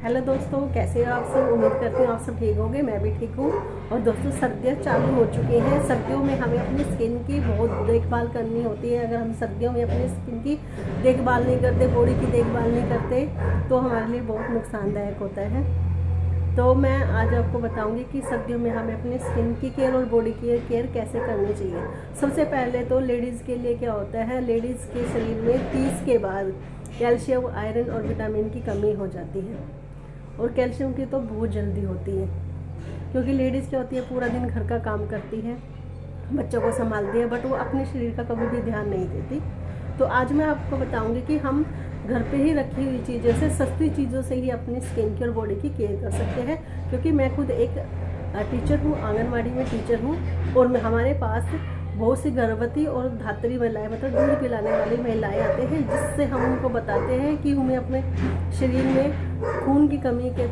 Hello दोस्तों, कैसे हो आप सब। उम्मीद करती हूँ आप सब ठीक होंगे, मैं भी ठीक हूँ। और दोस्तों, सर्दियाँ चालू हो चुकी हैं। सर्दियों में हमें अपनी स्किन की बहुत देखभाल करनी होती है। अगर हम सर्दियों में अपनी स्किन की देखभाल नहीं करते, बॉडी की देखभाल नहीं करते, तो हमारे लिए बहुत नुकसानदायक होता है। तो मैं आज आपको बताऊंगी कि सर्दियों में हमें अपनी स्किन की केयर और बॉडी की केयर कैसे करनी चाहिए। सबसे पहले तो लेडीज़ के लिए क्या होता है, लेडीज़ के शरीर में 30 के बाद कैल्शियम, आयरन और विटामिन की कमी हो जाती है। और कैल्शियम की तो बहुत जल्दी होती है, क्योंकि लेडीज़ क्या होती है, पूरा दिन घर का काम करती है, बच्चों को संभालती है, बट वो अपने शरीर का कभी भी ध्यान नहीं देती। तो आज मैं आपको बताऊंगी कि हम घर पे ही रखी हुई चीज़ों से, सस्ती चीज़ों से ही अपनी स्किन की और बॉडी की केयर कर सकते हैं। क्योंकि मैं खुद एक टीचर हूँ, आंगनवाड़ी में टीचर हूँ, और हमारे पास बहुत सी गर्भवती और धात्री महिलाएं, मतलब दूध पिलाने वाली महिलाएं आते हैं, जिससे हम उनको बताते हैं कि हमें अपने शरीर में खून की कमी के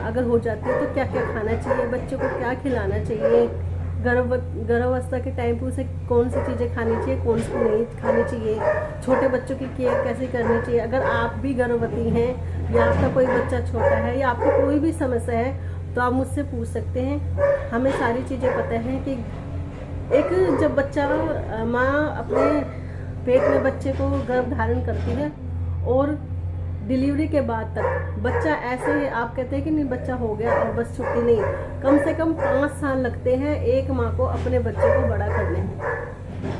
अगर हो जाती है तो क्या क्या खाना चाहिए, बच्चों को क्या खिलाना चाहिए, गर्भावस्था के टाइम पे उसे कौन सी चीज़ें खानी चाहिए, कौन सी नहीं खानी चाहिए, छोटे बच्चों की केयर कैसे करनी चाहिए। अगर आप भी गर्भवती हैं या आपका कोई बच्चा छोटा है या आपको कोई भी समस्या है तो आप मुझसे पूछ सकते हैं। हमें सारी चीज़ें पता है कि एक जब बच्चा, माँ अपने पेट में बच्चे को गर्भ धारण करती है और डिलीवरी के बाद तक बच्चा ऐसे, आप कहते हैं कि नहीं बच्चा हो गया और बस छुट्टी नहीं, कम से कम 5 साल लगते हैं एक माँ को अपने बच्चे को बड़ा करने में।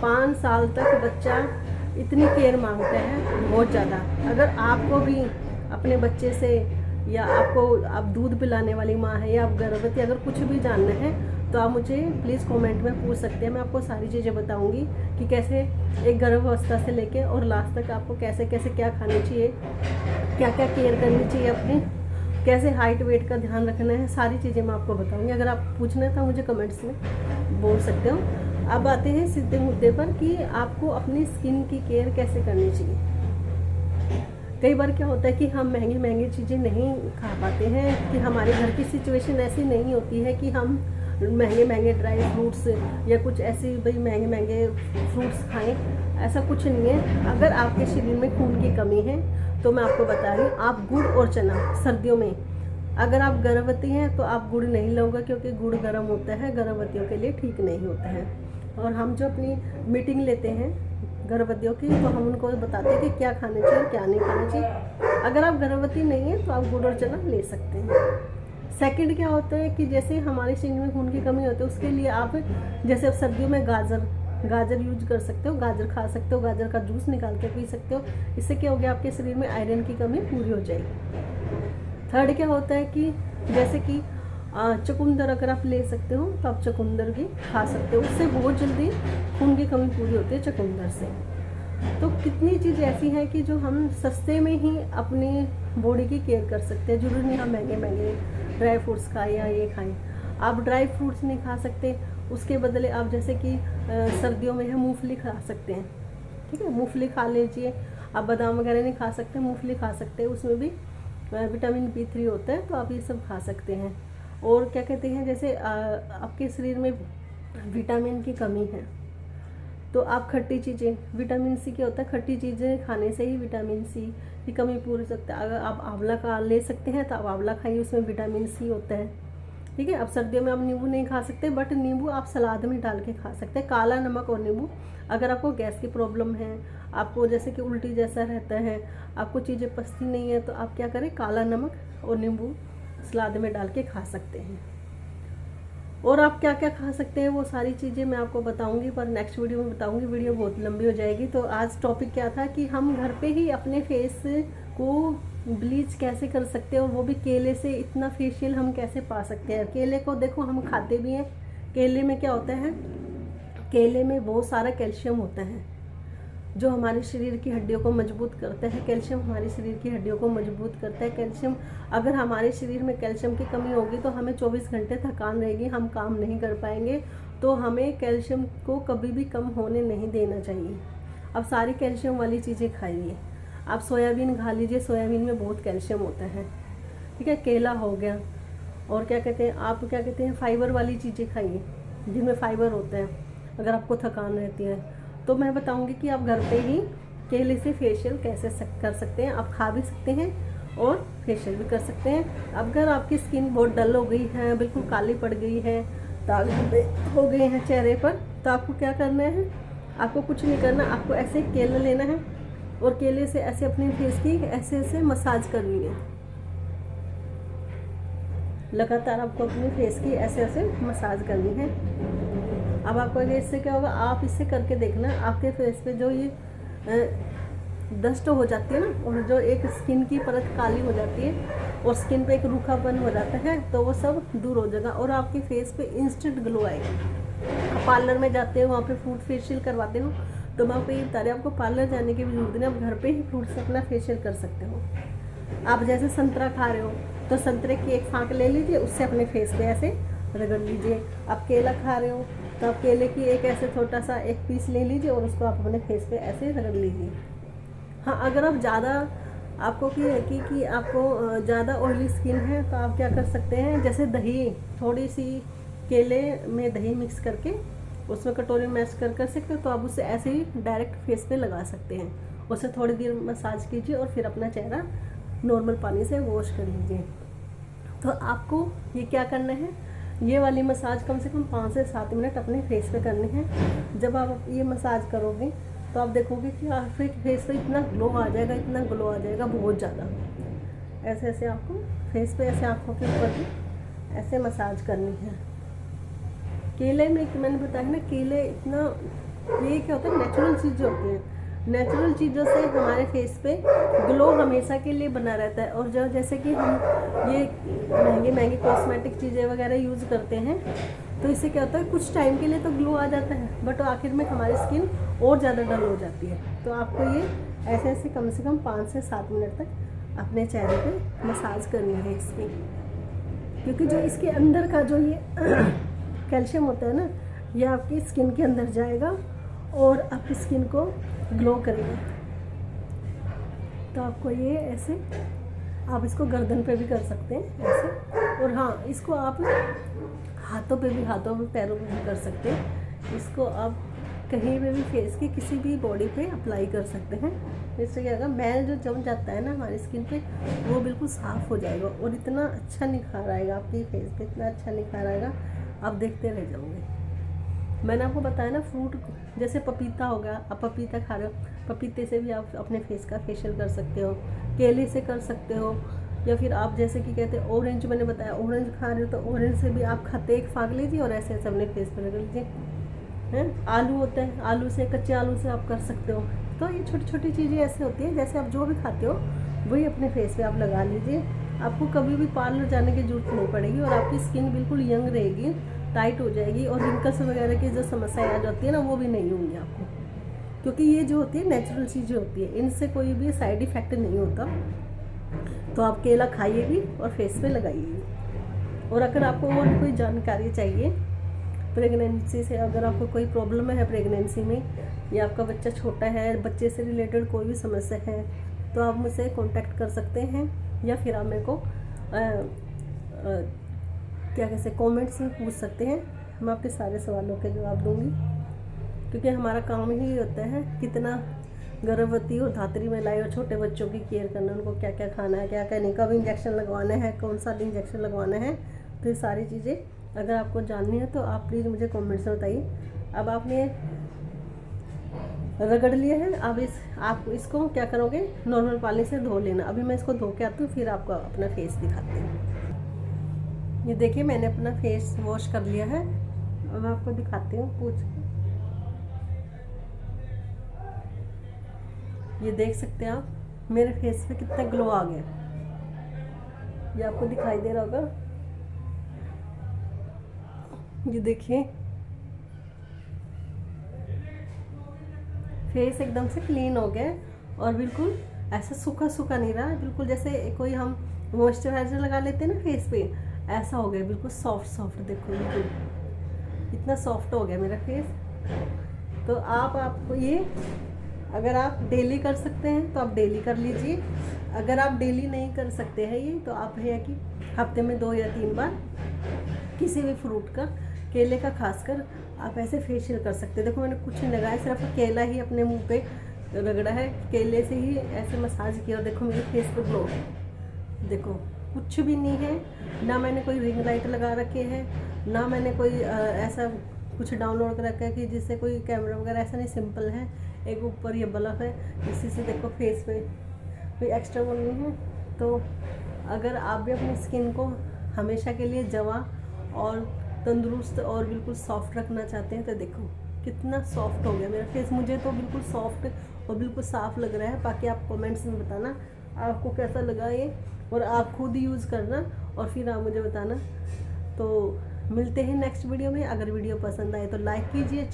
5 साल तक बच्चा इतनी केयर मांगता है, बहुत ज़्यादा। अगर आपको भी अपने बच्चे से, या आप दूध पिलाने वाली माँ है या आप गर्भवती, अगर कुछ भी जानना है तो आप मुझे प्लीज़ कमेंट में पूछ सकते हैं। मैं आपको सारी चीज़ें बताऊंगी कि कैसे एक गर्भावस्था से लेके और लास्ट तक आपको कैसे कैसे क्या खाना चाहिए, क्या क्या केयर करनी चाहिए अपनी, कैसे हाइट वेट का ध्यान रखना है, सारी चीज़ें मैं आपको बताऊंगी। अगर आप पूछना है तो मुझे कमेंट्स में बोल सकते हो। अब आते हैं सीधे मुद्दे पर कि आपको अपनी स्किन की केयर कैसे करनी चाहिए। कई बार क्या होता है कि हम महंगी महंगी चीज़ें नहीं खा पाते हैं, कि हमारे घर की सिचुएशन ऐसी नहीं होती है कि हम महंगे महंगे ड्राई फ्रूट्स या कुछ ऐसे भाई महंगे महंगे फ्रूट्स खाएं। ऐसा कुछ नहीं है। अगर आपके शरीर में खून की कमी है तो मैं आपको बता रही हूँ, आप गुड़ और चना सर्दियों में, अगर आप गर्भवती हैं तो आप गुड़ नहीं लोगे, क्योंकि गुड़ गर्म होता है, गर्भवतियों के लिए ठीक नहीं होता है। और हम जो अपनी मीटिंग लेते हैं गर्भवतियों की, तो हम उनको बताते हैं कि क्या खाना चाहिए और क्या नहीं खाना चाहिए। अगर आप गर्भवती नहीं हैं तो आप गुड़ और चना ले सकते हैं। सेकंड क्या होता है कि जैसे हमारे शरीर में खून की कमी होती है, उसके लिए आप जैसे सर्दियों में गाजर यूज कर सकते हो, गाजर खा सकते हो, गाजर का जूस निकाल के पी सकते हो। इससे क्या हो गया, आपके शरीर में आयरन की कमी पूरी हो जाएगी। थर्ड क्या होता है कि जैसे कि चुकंदर अगर आप ले सकते हो तो आप चुकंदर भी खा सकते हो, उससे बहुत जल्दी खून की कमी पूरी होती है चुकंदर से। तो कितनी चीज़ ऐसी हैं कि जो हम सस्ते में ही अपनी बॉडी की केयर कर सकते हैं। जरूरी नहीं हम महंगे महंगे ड्राई फ्रूट्स खाएं या ये खाएं। आप ड्राई फ्रूट्स नहीं खा सकते, उसके बदले आप जैसे कि सर्दियों में है मूंगफली खा सकते हैं। ठीक है, मूंगफली खा लीजिए। आप बादाम वगैरह नहीं खा सकते, मूंगफली खा सकते हैं, उसमें भी विटामिन B3 होता है, तो आप ये सब खा सकते हैं। और क्या कहते हैं, जैसे आपके शरीर में विटामिन की कमी है तो आप खट्टी चीज़ें, विटामिन C क्या होता है, खट्टी चीज़ें खाने से ही विटामिन C की कमी पूरी हो सकती है। अगर आप आंवला का ले सकते हैं तो आप आंवला खाइए, उसमें विटामिन C होता है। ठीक है, अब सर्दियों में आप नींबू नहीं खा सकते, बट नींबू आप सलाद में डाल के खा सकते हैं, काला नमक और नींबू। अगर आपको गैस की प्रॉब्लम है, आपको जैसे कि उल्टी जैसा रहता है, आपको चीज़ें पचती नहीं है, तो आप क्या करें, काला नमक और नींबू सलाद में डाल के खा सकते हैं। और आप क्या क्या खा सकते हैं वो सारी चीज़ें मैं आपको बताऊंगी, पर नेक्स्ट वीडियो में बताऊंगी, वीडियो बहुत लंबी हो जाएगी। तो आज टॉपिक क्या था कि हम घर पे ही अपने फेस को ब्लीच कैसे कर सकते हैं, और वो भी केले से। इतना फेशियल हम कैसे पा सकते हैं। केले को देखो हम खाते भी हैं, केले में क्या होता है, केले में बहुत सारा कैल्शियम होता है जो हमारे शरीर की हड्डियों को मजबूत करता है। कैल्शियम हमारे शरीर की हड्डियों को मजबूत करता है। कैल्शियम, अगर हमारे शरीर में कैल्शियम की कमी होगी तो हमें 24 घंटे थकान रहेगी, हम काम नहीं कर पाएंगे। तो हमें कैल्शियम को कभी भी कम होने नहीं देना चाहिए। अब सारी कैल्शियम वाली चीज़ें खाइए। आप सोयाबीन खा लीजिए, सोयाबीन में बहुत कैल्शियम होता है। ठीक है, केला हो गया, और क्या कहते हैं, आप क्या कहते हैं, फाइबर वाली चीज़ें खाइए जिनमें फाइबर होता है अगर आपको थकान रहती है। तो मैं बताऊंगी कि आप घर पे ही केले से फेशियल कैसे कर सकते हैं, आप खा भी सकते हैं और फेशियल भी कर सकते हैं। अगर आपकी स्किन बहुत डल हो गई है, बिल्कुल काली पड़ गई है, दाग धब्बे हो गए हैं चेहरे पर, तो आपको क्या करना है, आपको कुछ नहीं करना, आपको ऐसे केला लेना है और केले से ऐसे अपने फेस की ऐसे ऐसे मसाज करनी है। लगातार आपको अपने फेस की ऐसे ऐसे मसाज करनी है। अब आपको इससे क्या होगा, आप इससे करके देखना, आपके फेस पे जो ये डस्ट हो जाती है ना, और जो एक स्किन की परत काली हो जाती है और स्किन पे एक रूखापन हो जाता है, तो वो सब दूर हो जाएगा और आपके फेस पे इंस्टेंट ग्लो आएगा। पार्लर में जाते हो, वहाँ पे फ्रूट फेशियल करवाते हो, तो मैं आपको ये बता रही हूँ, आपको पार्लर जाने की भी जरूरत नहीं, आप घर पे ही फ्रूट से अपना फेशियल कर सकते हो। आप जैसे संतरा खा रहे हो तो संतरे की एक फाँक ले लीजिए, उससे अपने फेस पे ऐसे रगड़ लीजिए। आप केला खा रहे हो तो आप केले की एक ऐसे छोटा सा एक पीस ले लीजिए और उसको आप अपने फेस पे ऐसे रगड़ लीजिए। हाँ, अगर आप ज़्यादा आपको कि आपको ज़्यादा ऑयली स्किन है तो आप क्या कर सकते हैं, जैसे दही, थोड़ी सी केले में दही मिक्स करके उसमें कटोरी में मैश कर सकते हो, तो आप उसे ऐसे ही डायरेक्ट फेस पे लगा सकते हैं। उसे थोड़ी देर मसाज कीजिए और फिर अपना चेहरा नॉर्मल पानी से वॉश कर लीजिए। तो आपको ये क्या करना है, ये वाली मसाज कम से कम 5 से 7 मिनट अपने फेस पे करनी है। जब आप ये मसाज करोगे तो आप देखोगे कि आपके फेस पे इतना ग्लो आ जाएगा, इतना ग्लो आ जाएगा बहुत ज़्यादा। ऐसे ऐसे आपको फेस पे ऐसे आँखों के ऊपर भी ऐसे मसाज करनी है। केले में मैंने बताया ना, केले इतना, ये क्या होता है, नेचुरल चीज़ें होती हैं, नेचुरल चीज़ों से हमारे फेस पे ग्लो हमेशा के लिए बना रहता है। और जो जैसे कि हम ये महंगे कॉस्मेटिक चीज़ें वगैरह यूज़ करते हैं, तो इससे क्या होता है, कुछ टाइम के लिए तो ग्लो आ जाता है, बट आखिर में हमारी स्किन और ज़्यादा डल हो जाती है। तो आपको ये ऐसे ऐसे कम से कम 5 से 7 मिनट तक अपने चेहरे पे मसाज करनी है इसकी, क्योंकि जो इसके अंदर का जो ये कैल्शियम होता है ना, ये आपकी स्किन के अंदर जाएगा और आपकी स्किन को ग्लो करेगा। तो आपको ये ऐसे, आप इसको गर्दन पे भी कर सकते हैं ऐसे, और हाँ, इसको आप हाथों पे, पैरों पे भी कर सकते हैं। इसको आप कहीं पे भी फेस की किसी भी बॉडी पे अप्लाई कर सकते हैं। इससे क्या होगा, मैल जो जम जाता है ना हमारी स्किन पे, वो बिल्कुल साफ़ हो जाएगा और इतना अच्छा निखार आएगा आपकी फेस पे, इतना अच्छा निखार आएगा, आप देखते रह जाओगे। मैंने आपको बताया ना, फ्रूट जैसे पपीता हो गया, आप पपीता खा रहे हो, पपीते से भी आप अपने फेस का फेशियल कर सकते हो, केले से कर सकते हो, या फिर आप जैसे कि कहते हैं ऑरेंज, मैंने बताया ऑरेंज खा रहे हो तो ऑरेंज से भी आप खाते एक फाँक लीजिए और ऐसे ऐसे अपने फेस पर लगा लीजिए। हैं, आलू होता है, आलू से, कच्चे आलू से आप कर सकते हो। तो ये छोटी छोटी चीज़ें ऐसे होती हैं, जैसे आप जो भी खाते हो वही अपने फेस पे आप लगा लीजिए। आपको कभी भी पार्लर जाने की जरूरत नहीं पड़ेगी और आपकी स्किन बिल्कुल यंग रहेगी, टाइट हो जाएगी, और रिंकल्स वगैरह की जो समस्याएं आ जाती है ना, वो भी नहीं होंगी आपको, क्योंकि ये जो होती है नेचुरल चीज़ें होती है, इनसे कोई भी साइड इफ़ेक्ट नहीं होता। तो आप केला खाइए भी और फेस पे लगाइए भी। और अगर आपको और कोई जानकारी चाहिए प्रेगनेंसी से, अगर आपको कोई प्रॉब्लम है प्रेगनेंसी में, या आपका बच्चा छोटा है, बच्चे से रिलेटेड कोई भी समस्या है, तो आप मुझसे कांटेक्ट कर सकते हैं, या फिर आप मेरे को क्या कहते हैं, कमेंट्स में पूछ सकते हैं। मैं आपके सारे सवालों के जवाब दूंगी, क्योंकि हमारा काम ही होता है कितना गर्भवती और धात्री महिलाएं और छोटे बच्चों की केयर करना, उनको क्या क्या खाना है, क्या क्या नहीं, कब इंजेक्शन लगवाना है, कौन सा इंजेक्शन लगवाना है। तो ये सारी चीज़ें अगर आपको जाननी है तो आप प्लीज़ मुझे कमेंट्स में बताइए। अब आपने रगड़ लिया है, अब आप इसको क्या करोगे, नॉर्मल पानी से धो लेना। अभी मैं इसको धो के आती हूँ, फिर आपको अपना फेस दिखाती हूँ। ये देखिए, मैंने अपना फेस वॉश कर लिया है, अब मैं आपको दिखाती हूँ पूछ के। ये देख सकते हैं आप मेरे फेस पे कितना ग्लो आ गया, ये आपको दिखाई दे रहा होगा। ये देखिए, फेस एकदम से क्लीन हो गया और बिल्कुल ऐसा सूखा सूखा नहीं रहा, बिल्कुल जैसे कोई हम मॉइस्चराइजर लगा लेते हैं ना फेस पे, ऐसा हो गया, बिल्कुल सॉफ्ट सॉफ्ट। देखो बिल्कुल इतना सॉफ्ट हो गया मेरा फेस। तो आपको ये, अगर आप डेली कर सकते हैं तो आप डेली कर लीजिए। अगर आप डेली नहीं कर सकते हैं ये, तो आप है कि हफ्ते में 2 या 3 बार किसी भी फ्रूट का, केले का खासकर, आप ऐसे फेशियल कर सकते हैं। देखो मैंने कुछ नहीं लगाया, सिर्फ केला ही अपने मुंह पे रगड़ा है, केले से ही ऐसे मसाज किया और देखो मेरे फेस पे ग्लो। देखो कुछ भी नहीं है, ना मैंने कोई रिंग लाइट लगा रखे हैं, ना मैंने कोई ऐसा कुछ डाउनलोड कर रखा है कि जिससे कोई कैमरा वगैरह, ऐसा नहीं, सिंपल है। एक ऊपर ये बल्ब है, इसी से देखो फेस पे कोई एक्स्ट्रा वो नहीं है। तो अगर आप भी अपनी स्किन को हमेशा के लिए जवां और तंदुरुस्त और बिल्कुल सॉफ्ट रखना चाहते हैं तो देखो कितना सॉफ्ट हो गया मेरा फेस। मुझे तो बिल्कुल सॉफ्ट और बिल्कुल साफ़ लग रहा है। बाकी आप कमेंट्स में बताना आपको कैसा लगा ये, और आप खुद यूज़ करना और फिर आप मुझे बताना। तो मिलते हैं नेक्स्ट वीडियो में। अगर वीडियो पसंद आए तो लाइक कीजिए,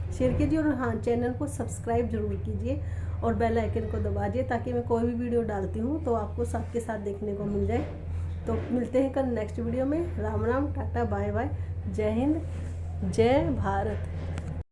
शेयर कीजिए, और हाँ, चैनल को सब्सक्राइब जरूर कीजिए और बेल आइकन को दबा दिए ताकि मैं कोई भी वीडियो डालती हूँ तो आपको साथ के साथ देखने को मिल जाए। तो मिलते हैं कल नेक्स्ट वीडियो में। राम राम, टाटा, बाय बाय, जय हिंद, जय भारत।